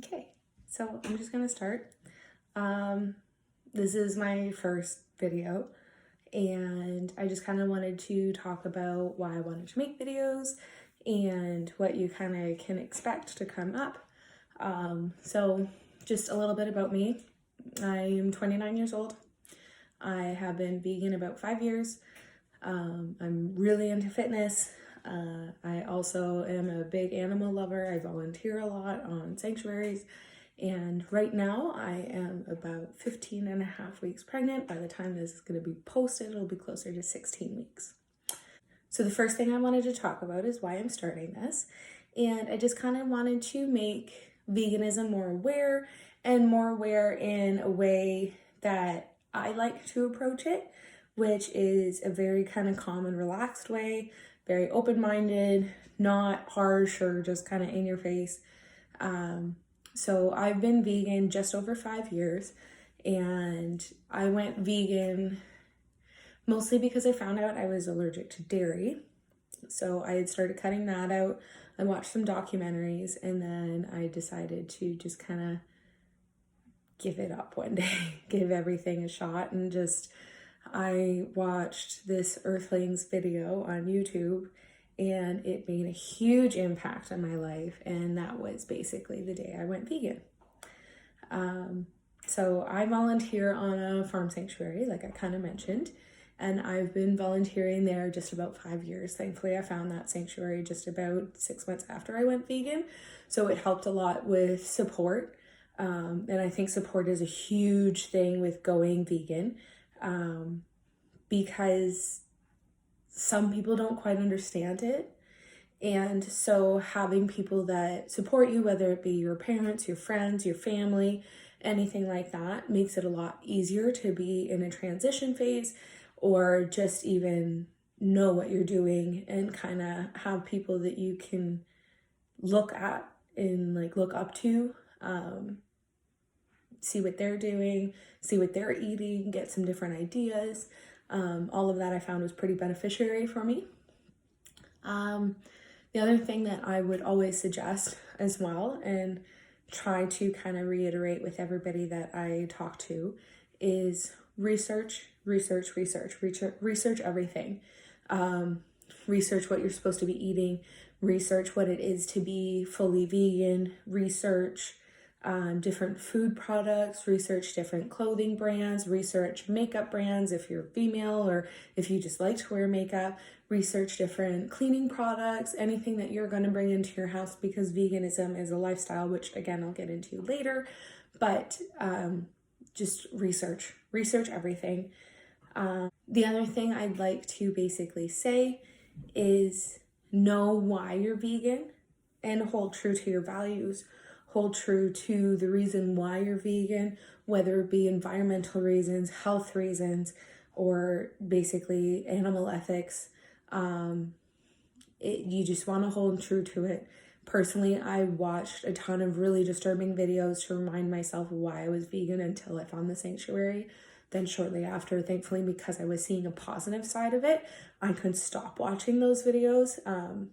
Okay, so I'm just gonna start. This is my first video, and I just kind of wanted to talk about why I wanted to make videos and what you kind of can expect to come up. So just a little bit about me. I am 29 years old. I have been vegan about 5 years. I'm really into fitness. I also am a big animal lover. I volunteer a lot on sanctuaries. And right now I am about 15 and a half weeks pregnant. By the time this is going to be posted, it'll be closer to 16 weeks. So the first thing I wanted to talk about is why I'm starting this. And I just kind of wanted to make veganism more aware, and more aware in a way that I like to approach it, which is a very kind of calm and relaxed way, very open-minded, not harsh or just kind of in your face. So I've been vegan just over 5 years, and I went vegan mostly because I found out I was allergic to dairy. So I had started cutting that out. I watched some documentaries, and then I decided to just kind of give it up one day, give everything a shot, and I watched this Earthlings video on YouTube, and it made a huge impact on my life, and that was basically the day I went vegan. So I volunteer on a farm sanctuary, like I kind of mentioned, and I've been volunteering there just about 5 years. Thankfully, I found that sanctuary just about 6 months after I went vegan, so it helped a lot with support. And I think support is a huge thing with going vegan, because some people don't quite understand it. And so having people that support you, whether it be your parents, your friends, your family, anything like that, makes it a lot easier to be in a transition phase, or just even know what you're doing and kind of have people that you can look at and look up to, see what they're doing, see what they're eating, get some different ideas. All of that I found was pretty beneficiary for me. The other thing that I would always suggest as well, and try to kind of reiterate with everybody that I talk to, is research everything. Research what you're supposed to be eating, research what it is to be fully vegan, research different food products, research different clothing brands, research makeup brands if you're female or if you just like to wear makeup, research different cleaning products, anything that you're going to bring into your house, because veganism is a lifestyle, which again I'll get into later. But just research everything. The other thing I'd like to basically say is know why you're vegan and hold true to your values. Hold true to the reason why you're vegan, whether it be environmental reasons, health reasons, or basically animal ethics. You just want to hold true to it. Personally, I watched a ton of really disturbing videos to remind myself why I was vegan until I found the sanctuary. Then shortly after, thankfully, because I was seeing a positive side of it, I could stop watching those videos,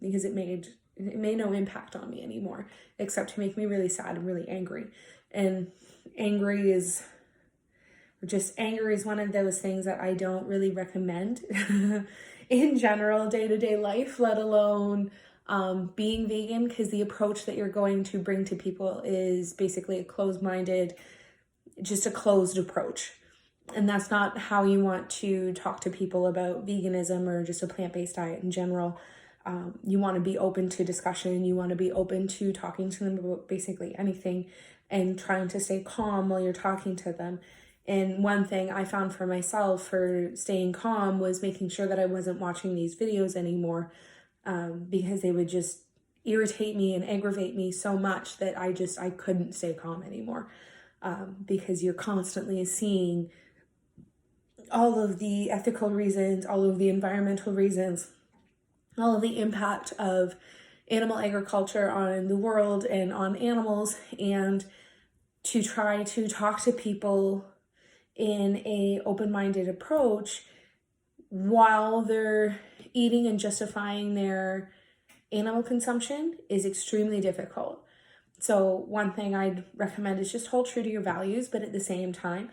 because it made no impact on me anymore, except to make me really sad and really angry. And anger is one of those things that I don't really recommend in general, day-to-day life, let alone being vegan, because the approach that you're going to bring to people is basically a closed approach. And that's not how you want to talk to people about veganism or just a plant-based diet in general. You want to be open to discussion. You want to be open to talking to them about basically anything and trying to stay calm while you're talking to them. And one thing I found for myself for staying calm was making sure that I wasn't watching these videos anymore, because they would just irritate me and aggravate me so much that I couldn't stay calm anymore, because you're constantly seeing all of the ethical reasons, all of the environmental reasons, all of the impact of animal agriculture on the world and on animals, and to try to talk to people in a open-minded approach while they're eating and justifying their animal consumption is extremely difficult. So one thing I'd recommend is just hold true to your values, but at the same time,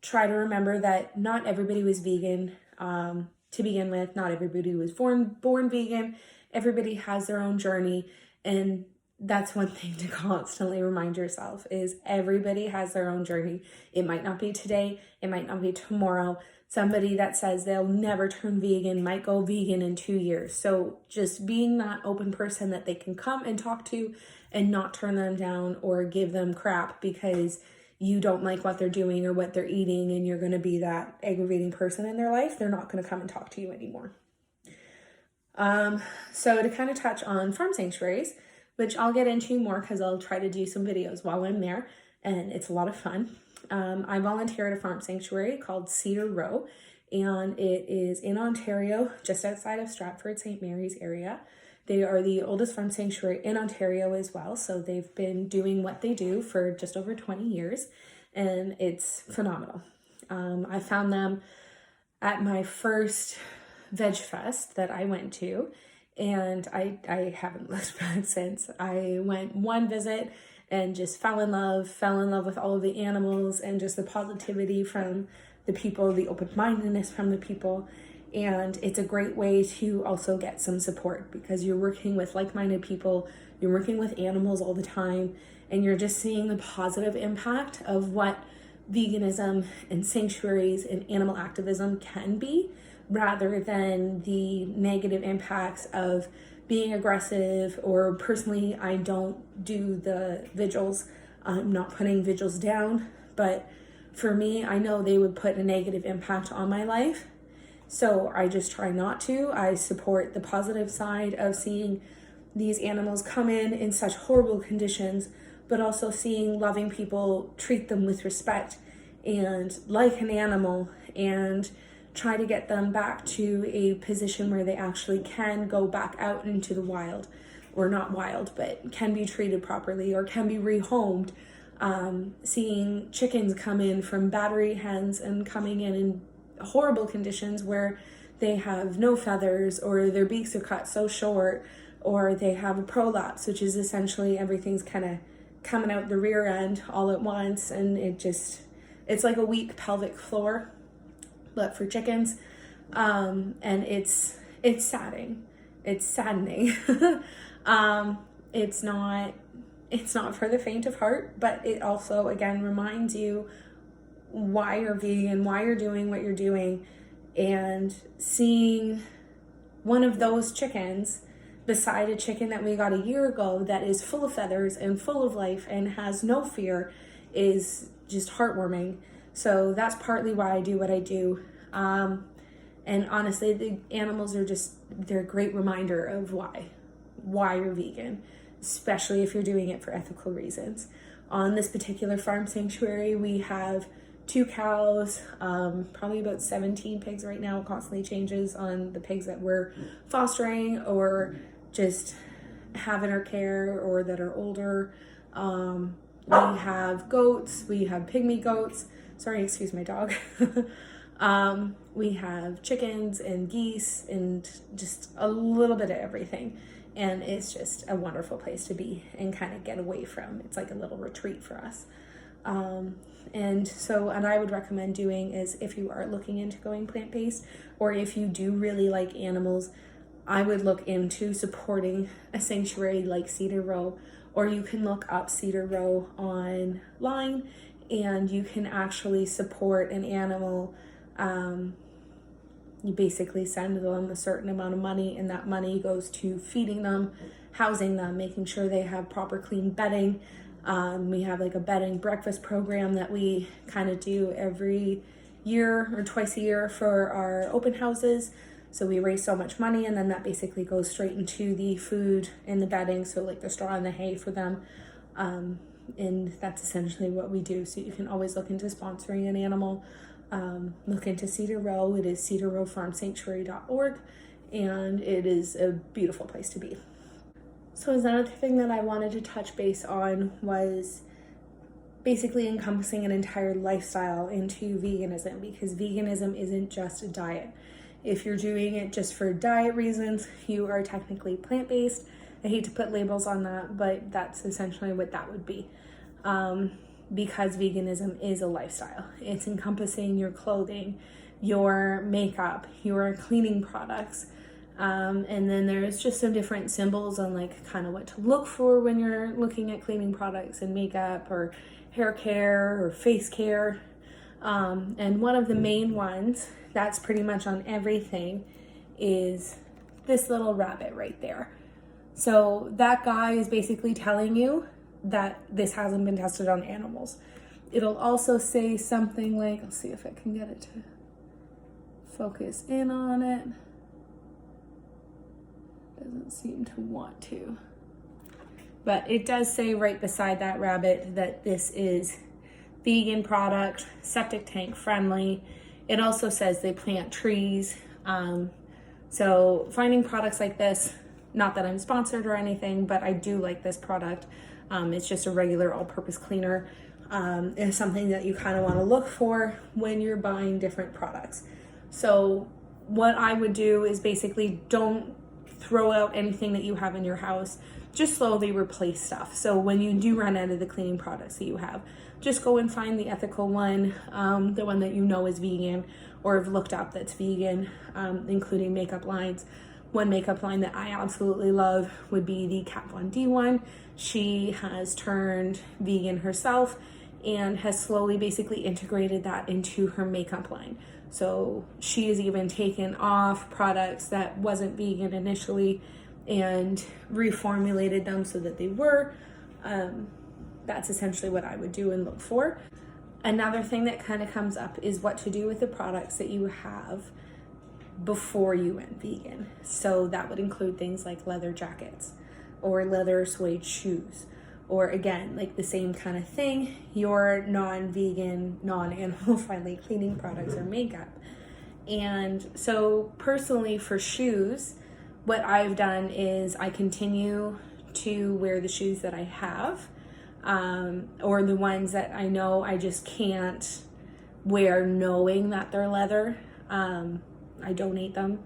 try to remember that not everybody was vegan to begin with. Not everybody was born vegan. Everybody has their own journey, and that's one thing to constantly remind yourself is everybody has their own journey. It might not be today, it might not be tomorrow. Somebody that says they'll never turn vegan might go vegan in 2 years. So just being that open person that they can come and talk to and not turn them down or give them crap because you don't like what they're doing or what they're eating and you're going to be that aggravating person in their life, they're not going to come and talk to you anymore. So to kind of touch on farm sanctuaries, which I'll get into more because I'll try to do some videos while I'm there, and it's a lot of fun. I volunteer at a farm sanctuary called Cedar Row, and it is in Ontario, just outside of Stratford, St. Mary's area. They are the oldest farm sanctuary in Ontario as well, so they've been doing what they do for just over 20 years, and it's phenomenal. I found them at my first Veg Fest that I went to, and I haven't looked back since. I went one visit and just fell in love with all of the animals and just the positivity from the people, the open-mindedness from the people. And it's a great way to also get some support because you're working with like-minded people, you're working with animals all the time, and you're just seeing the positive impact of what veganism and sanctuaries and animal activism can be, rather than the negative impacts of being aggressive. Or personally, I don't do the vigils. I'm not putting vigils down, but for me, I know they would put a negative impact on my life. So I just try not to. I support the positive side of seeing these animals come in such horrible conditions, but also seeing loving people treat them with respect and like an animal and try to get them back to a position where they actually can go back out into the wild, or not wild, but can be treated properly or can be rehomed. Seeing chickens come in from battery hens and coming in horrible conditions where they have no feathers or their beaks are cut so short, or they have a prolapse, which is essentially everything's kind of coming out the rear end all at once, and it's like a weak pelvic floor, but for chickens. And it's saddening. It's saddening. It's not for the faint of heart, but it also, again, reminds you why you're vegan, why you're doing what you're doing, and seeing one of those chickens beside a chicken that we got a year ago that is full of feathers and full of life and has no fear is just heartwarming. So that's partly why I do what I do. And honestly, the animals they're a great reminder of why you're vegan, especially if you're doing it for ethical reasons. On this particular farm sanctuary, we have 2 cows, probably about 17 pigs right now. It constantly changes on the pigs that we're fostering or just have in our care or that are older. We have goats, we have pygmy goats. Sorry, excuse my dog. We have chickens and geese and just a little bit of everything. And it's just a wonderful place to be and kind of get away from. It's like a little retreat for us. And I would recommend doing is, if you are looking into going plant-based, or if you do really like animals, I would look into supporting a sanctuary like Cedar Row, or you can look up Cedar Row online and you can actually support an animal. You basically send them a certain amount of money, and that money goes to feeding them, housing them, making sure they have proper clean bedding. We have like a bed and breakfast program that we kind of do every year or twice a year for our open houses. So we raise so much money, and then that basically goes straight into the food and the bedding, so like the straw and the hay for them. And that's essentially what we do. So you can always look into sponsoring an animal. Look into Cedar Row. It is cedarrowfarmsanctuary.org, and it is a beautiful place to be. So another thing that I wanted to touch base on was basically encompassing an entire lifestyle into veganism, because veganism isn't just a diet. If you're doing it just for diet reasons, you are technically plant-based. I hate to put labels on that, but that's essentially what that would be. Because veganism is a lifestyle. It's encompassing your clothing, your makeup, your cleaning products. And then there's just some different symbols on like kind of what to look for when you're looking at cleaning products and makeup or hair care or face care. And one of the main ones that's pretty much on everything is this little rabbit right there. So that guy is basically telling you that this hasn't been tested on animals. It'll also say something like, I'll see if I can get it to focus in on it. Doesn't seem to want to. But it does say right beside that rabbit that this is vegan product, septic tank friendly. It also says they plant trees. So finding products like this, not that I'm sponsored or anything, but I do like this product. It's just a regular all-purpose cleaner. It's something that you kind of want to look for when you're buying different products. So what I would do is basically don't throw out anything that you have in your house. Just slowly replace stuff. So when you do run out of the cleaning products that you have, just go and find the ethical one, the one that you know is vegan or have looked up that's vegan, including makeup lines. One makeup line that I absolutely love would be the Kat Von D one. She has turned vegan herself and has slowly basically integrated that into her makeup line. So she has even taken off products that wasn't vegan initially and reformulated them so that they were. That's essentially what I would do and look for. Another thing that kind of comes up is what to do with the products that you have before you went vegan. So that would include things like leather jackets or leather suede shoes, or again, like the same kind of thing, your non-vegan, non-animal friendly cleaning products or makeup. And so personally for shoes, what I've done is I continue to wear the shoes that I have, or the ones that I know I just can't wear knowing that they're leather. I donate them.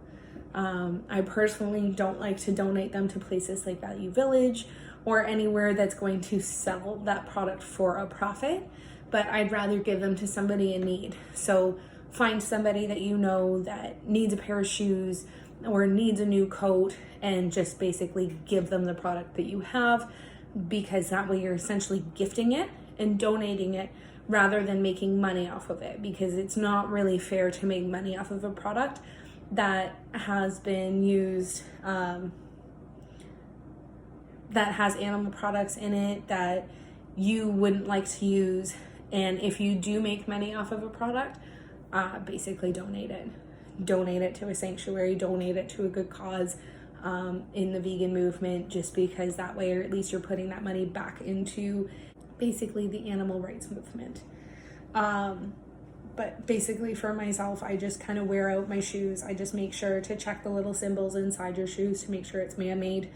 I personally don't like to donate them to places like Value Village or anywhere that's going to sell that product for a profit, but I'd rather give them to somebody in need. So find somebody that you know that needs a pair of shoes or needs a new coat and just basically give them the product that you have, because that way you're essentially gifting it and donating it rather than making money off of it, because it's not really fair to make money off of a product that has been used, that has animal products in it that you wouldn't like to use. And if you do make money off of a product, basically donate it. Donate it to a sanctuary, donate it to a good cause in the vegan movement, just because that way, or at least you're putting that money back into basically the animal rights movement. But basically for myself, I just kind of wear out my shoes. I just make sure to check the little symbols inside your shoes to make sure it's man-made.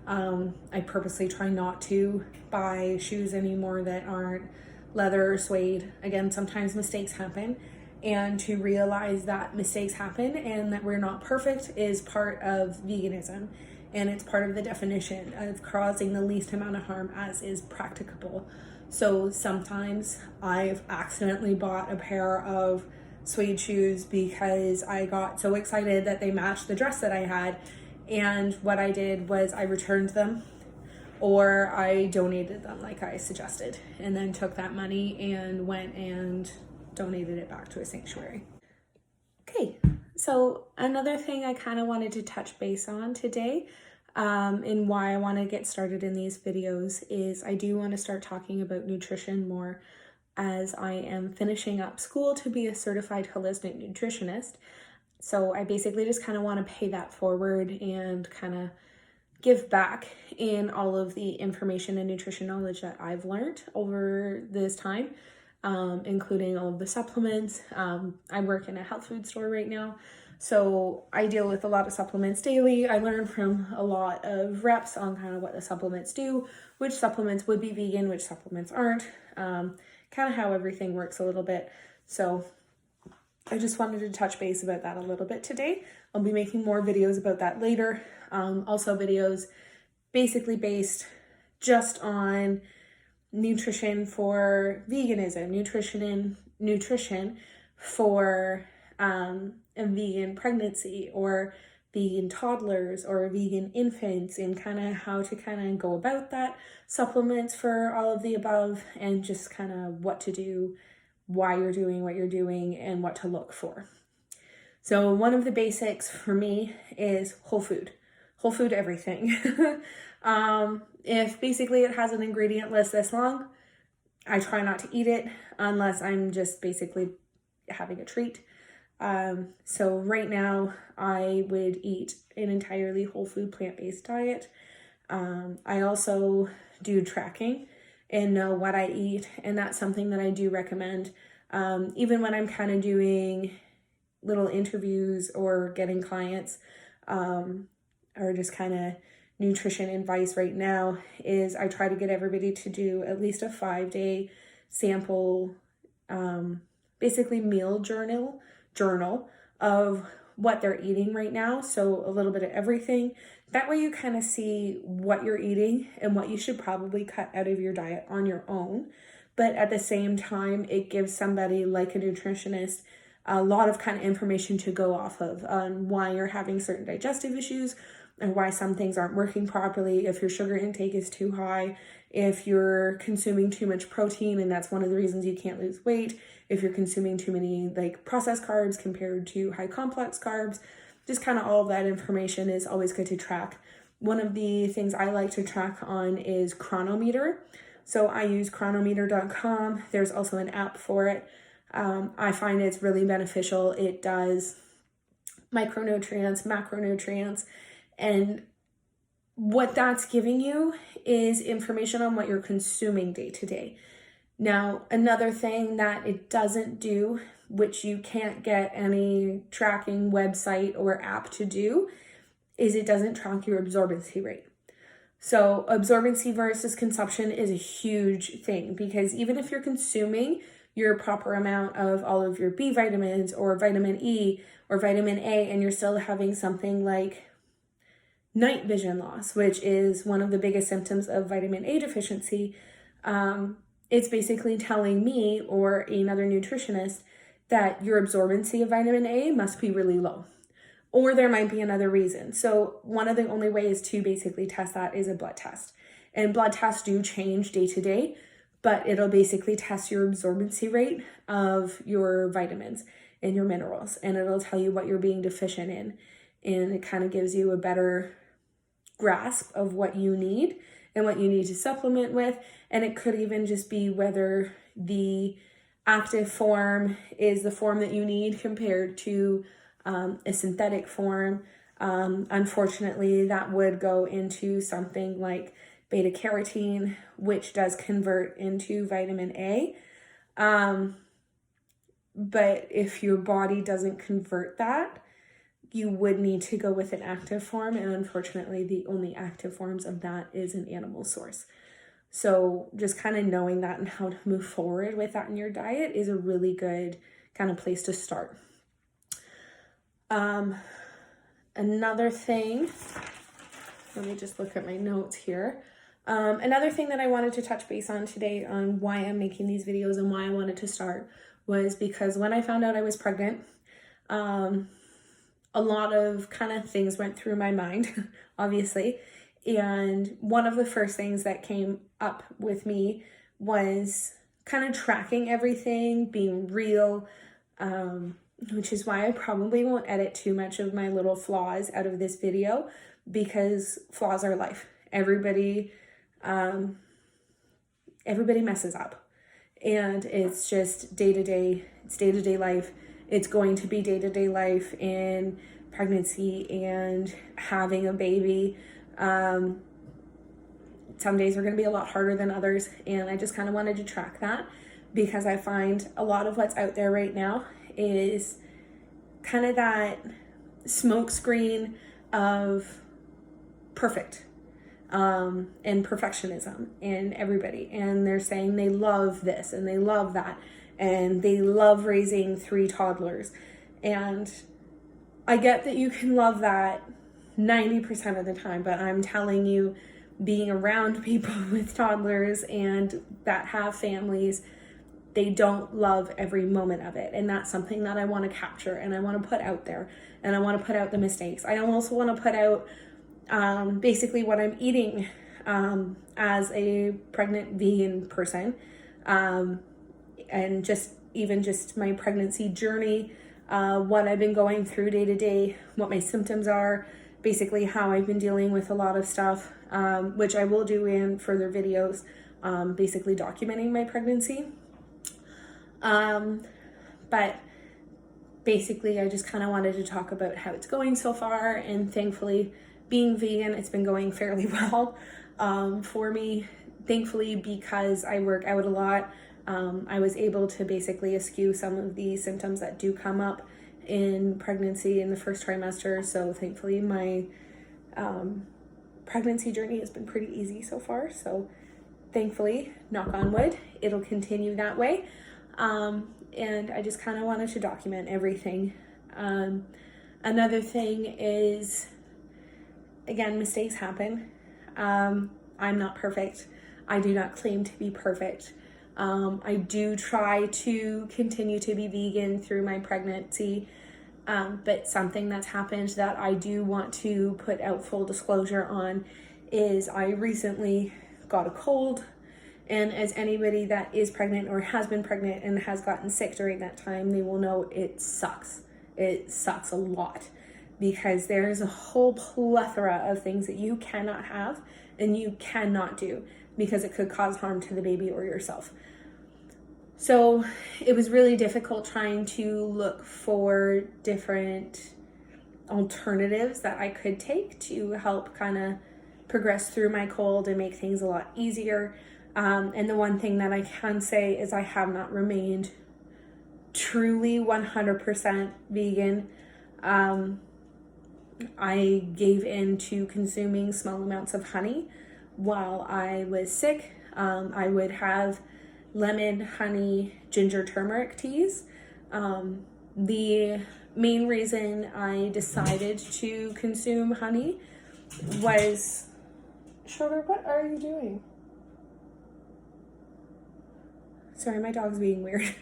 I purposely try not to buy shoes anymore that aren't leather or suede. Again, sometimes mistakes happen, and to realize that mistakes happen and that we're not perfect is part of veganism, and it's part of the definition of causing the least amount of harm as is practicable. So sometimes I've accidentally bought a pair of suede shoes because I got so excited that they matched the dress that I had, and what I did was I returned them or I donated them like I suggested, and then took that money and went and donated it back to a sanctuary. Okay, so another thing I kind of wanted to touch base on today, and why I want to get started in these videos, is I do want to start talking about nutrition more, as I am finishing up school to be a certified holistic nutritionist. So I basically just kind of want to pay that forward and kind of give back in all of the information and nutrition knowledge that I've learned over this time, including all of the supplements. I work in a health food store right now, so I deal with a lot of supplements daily. I learn from a lot of reps on kind of what the supplements do, which supplements would be vegan, which supplements aren't, kind of how everything works a little bit. So I just wanted to touch base about that a little bit today. I'll be making more videos about that later. Also videos basically based just on nutrition for veganism, nutrition for a vegan pregnancy or vegan toddlers or vegan infants, and kind of how to kind of go about that, supplements for all of the above, and just kind of what to do, why you're doing what you're doing, and what to look for. So one of the basics for me is whole food everything. If basically it has an ingredient list this long, I try not to eat it unless I'm just basically having a treat. So right now I would eat an entirely whole food plant-based diet. I also do tracking and know what I eat, and that's something that I do recommend. Even when I'm kind of doing little interviews or getting clients, or just kind of nutrition advice right now, is I try to get everybody to do at least a 5-day sample, basically meal journal of what they're eating right now. So a little bit of everything. That way you kind of see what you're eating and what you should probably cut out of your diet on your own. But at the same time, it gives somebody like a nutritionist a lot of kind of information to go off of on why you're having certain digestive issues, or why some things aren't working properly, if your sugar intake is too high, if you're consuming too much protein and that's one of the reasons you can't lose weight, if you're consuming too many like processed carbs compared to high complex carbs. Just kind of all of that information is always good to track. One of the things I like to track on is Chronometer. So I use chronometer.com. There's also an app for it. I find it's really beneficial. It does micronutrients, macronutrients, and what that's giving you is information on what you're consuming day to day. Now, another thing that it doesn't do, which you can't get any tracking website or app to do, is it doesn't track your absorbency rate. So absorbency versus consumption is a huge thing, because even if you're consuming your proper amount of all of your B vitamins or vitamin E or vitamin A, and you're still having something like night vision loss, which is one of the biggest symptoms of vitamin A deficiency, it's basically telling me or another nutritionist that your absorbency of vitamin A must be really low, or there might be another reason. So one of the only ways to basically test that is a blood test, and blood tests do change day to day, but it'll basically test your absorbency rate of your vitamins and your minerals, and it'll tell you what you're being deficient in, and it kind of gives you a better grasp of what you need and what you need to supplement with. And it could even just be whether the active form is the form that you need compared to a synthetic form. Unfortunately, that would go into something like beta carotene, which does convert into vitamin A. But if your body doesn't convert that, you would need to go with an active form, and unfortunately the only active forms of that is an animal source. So just kind of knowing that and how to move forward with that in your diet is a really good kind of place to start. Another thing, let me just look at my notes here. Another thing that I wanted to touch base on today on why I'm making these videos and why I wanted to start was because when I found out I was pregnant, a lot of kind of things went through my mind, obviously. And one of the first things that came up with me was kind of tracking everything, being real, which is why I probably won't edit too much of my little flaws out of this video, because flaws are life. Everybody messes up, and it's just day-to-day, it's day-to-day life. It's going to be day-to-day life in pregnancy and having a baby. Some days are going to be a lot harder than others, and I just kind of wanted to track that because I find a lot of what's out there right now is kind of that smoke screen of perfect and perfectionism in everybody, and they're saying they love this and they love that and they love raising 3 toddlers. And I get that you can love that 90% of the time, but I'm telling you, being around people with toddlers and that have families, they don't love every moment of it. And that's something that I want to capture and I want to put out there. And I want to put out the mistakes. I also want to put out basically what I'm eating as a pregnant vegan person, and just my pregnancy journey, what I've been going through day to day, what my symptoms are, basically how I've been dealing with a lot of stuff, which I will do in further videos, basically documenting my pregnancy. But basically I just kind of wanted to talk about how it's going so far, and thankfully being vegan, it's been going fairly well for me, thankfully, because I work out a lot. I was able to basically eschew some of the symptoms that do come up in pregnancy in the first trimester. So thankfully my pregnancy journey has been pretty easy so far. So thankfully, knock on wood, it'll continue that way. And I just kind of wanted to document everything. Another thing is, again, mistakes happen. I'm not perfect. I do not claim to be perfect. I do try to continue to be vegan through my pregnancy, but something that's happened that I do want to put out full disclosure on is I recently got a cold, and as anybody that is pregnant or has been pregnant and has gotten sick during that time, they will know it sucks. It sucks a lot, because there's a whole plethora of things that you cannot have and you cannot do because it could cause harm to the baby or yourself. So it was really difficult trying to look for different alternatives that I could take to help kind of progress through my cold and make things a lot easier. And the one thing that I can say is I have not remained truly 100% vegan. I gave in to consuming small amounts of honey while I was sick. I would have lemon, honey, ginger, turmeric teas. The main reason I decided to consume honey was... Schroeder, what are you doing? Sorry, my dog's being weird.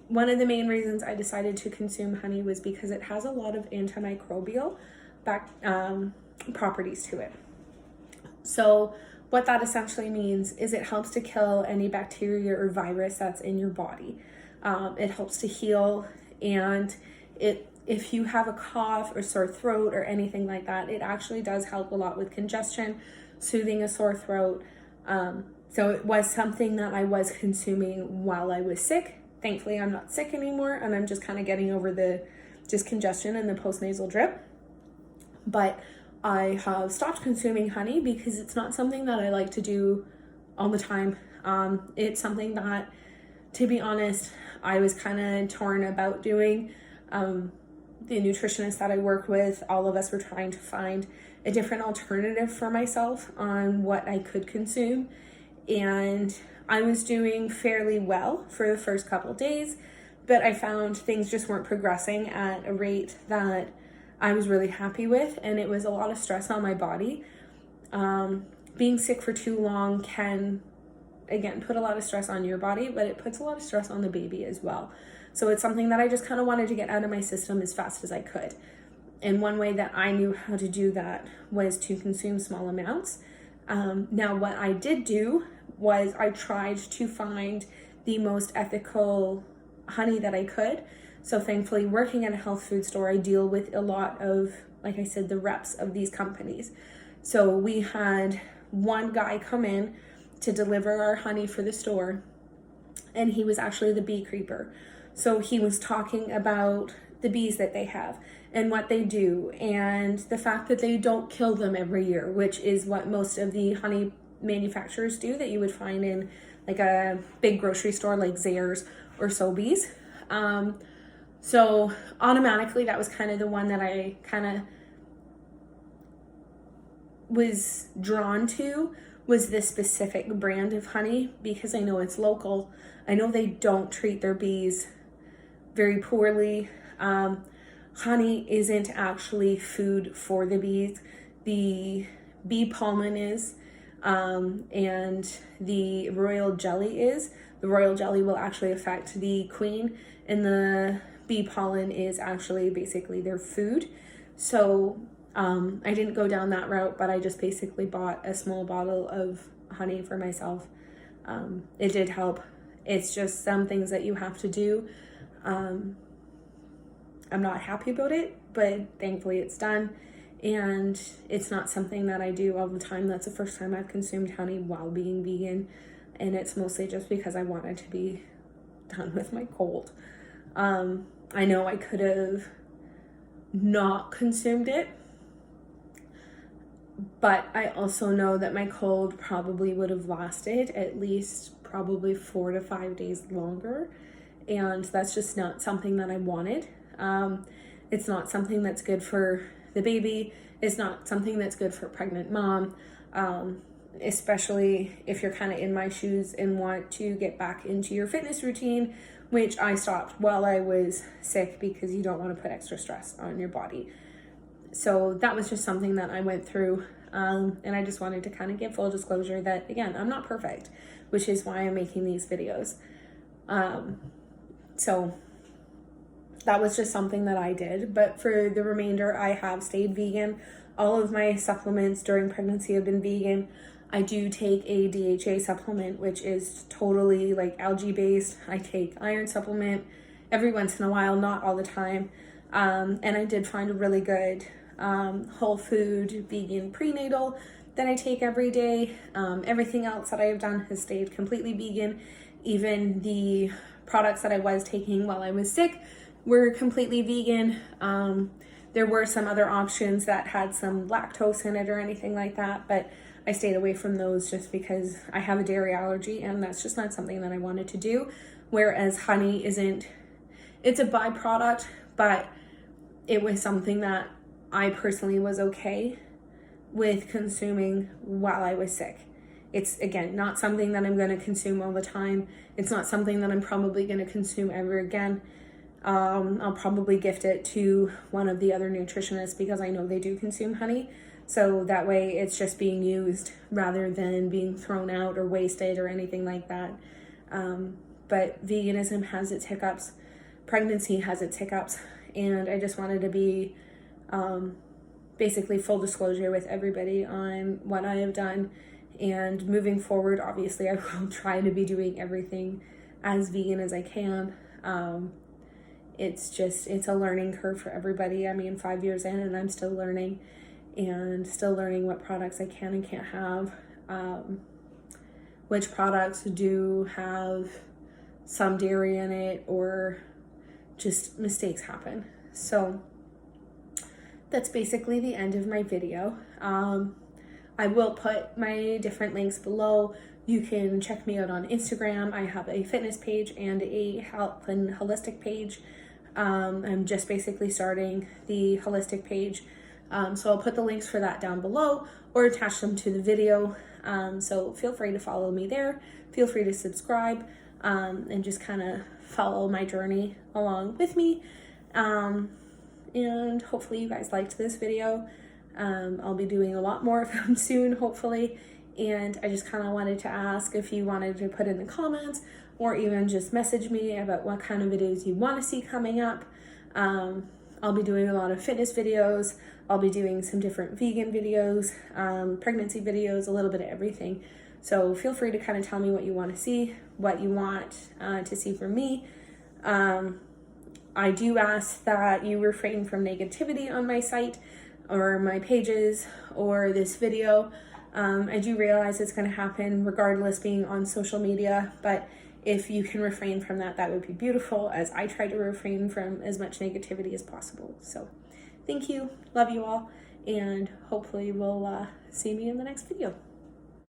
One of the main reasons I decided to consume honey was because it has a lot of antimicrobial properties to it. So what that essentially means is it helps to kill any bacteria or virus that's in your body. It helps to heal, and if you have a cough or sore throat or anything like that, it actually does help a lot with congestion, soothing a sore throat. So it was something that I was consuming while I was sick. Thankfully, I'm not sick anymore, and I'm just kind of getting over the just congestion and the postnasal drip. But I have stopped consuming honey because it's not something that I like to do all the time. It's something that, to be honest, I was kind of torn about doing. The nutritionist that I work with, all of us were trying to find a different alternative for myself on what I could consume. And I was doing fairly well for the first couple days, but I found things just weren't progressing at a rate that I was really happy with, and it was a lot of stress on my body. Being sick for too long can, again, put a lot of stress on your body, but it puts a lot of stress on the baby as well. So it's something that I just kind of wanted to get out of my system as fast as I could. And one way that I knew how to do that was to consume small amounts. Now, what I did do was I tried to find the most ethical honey that I could. So thankfully, working at a health food store, I deal with a lot of, like I said, the reps of these companies. So we had one guy come in to deliver our honey for the store, and he was actually the bee creeper. So he was talking about the bees that they have and what they do, and the fact that they don't kill them every year, which is what most of the honey manufacturers do that you would find in like a big grocery store like Zayre's or Sobeys. So automatically that was kind of the one that I kind of was drawn to, was this specific brand of honey, because I know it's local. I know they don't treat their bees very poorly. Honey isn't actually food for the bees. The bee pollen is, and the royal jelly is. The royal jelly will actually affect the queen, and the bee pollen is actually basically their food. So I didn't go down that route, but I just basically bought a small bottle of honey for myself. It did help. It's just some things that you have to do. I'm not happy about it, but thankfully it's done. And it's not something that I do all the time. That's the first time I've consumed honey while being vegan. And it's mostly just because I wanted to be done with my cold. I know I could have not consumed it, but I also know that my cold probably would have lasted at least probably 4 to 5 days longer. And that's just not something that I wanted. It's not something that's good for the baby. It's not something that's good for a pregnant mom, especially if you're kind of in my shoes and want to get back into your fitness routine, which I stopped while I was sick because you don't want to put extra stress on your body. So that was just something that I went through, and I just wanted to kind of give full disclosure that, again, I'm not perfect, which is why I'm making these videos. So that was just something that I did. But for the remainder, I have stayed vegan. All of my supplements during pregnancy have been vegan. I do take a DHA supplement, which is totally like algae based. I take iron supplement every once in a while, not all the time. And I did find a really good whole food vegan prenatal that I take every day. Everything else that I have done has stayed completely vegan. Even the products that I was taking while I was sick were completely vegan. There were some other options that had some lactose in it or anything like that, but I stayed away from those just because I have a dairy allergy and that's just not something that I wanted to do. Whereas honey isn't, it's a byproduct, but it was something that I personally was okay with consuming while I was sick. It's, again, not something that I'm going to consume all the time. It's not something that I'm probably going to consume ever again. I'll probably gift it to one of the other nutritionists because I know they do consume honey. So that way it's just being used rather than being thrown out or wasted or anything like that. But veganism has its hiccups. Pregnancy has its hiccups. And I just wanted to be basically full disclosure with everybody on what I have done. And moving forward, obviously, I will try to be doing everything as vegan as I can. It's a learning curve for everybody. I mean, 5 years in and I'm still learning and still learning what products I can and can't have. Which products do have some dairy in it or just mistakes happen. So that's basically the end of my video. I will put my different links below. You can check me out on Instagram. I have a fitness page and a health and holistic page. I'm just basically starting the holistic page. So I'll put the links for that down below or attach them to the video. So feel free to follow me there. Feel free to subscribe and just kind of follow my journey along with me. And hopefully you guys liked this video. I'll be doing a lot more of them soon, hopefully. And I just kind of wanted to ask if you wanted to put in the comments or even just message me about what kind of videos you want to see coming up. I'll be doing a lot of fitness videos. I'll be doing some different vegan videos, pregnancy videos, a little bit of everything. So feel free to kind of tell me what you want to see, what you want to see from me. I do ask that you refrain from negativity on my site or my pages or this video. I do realize it's going to happen regardless being on social media, but if you can refrain from that, that would be beautiful, as I try to refrain from as much negativity as possible. So thank you, love you all, and hopefully we'll see me in the next video.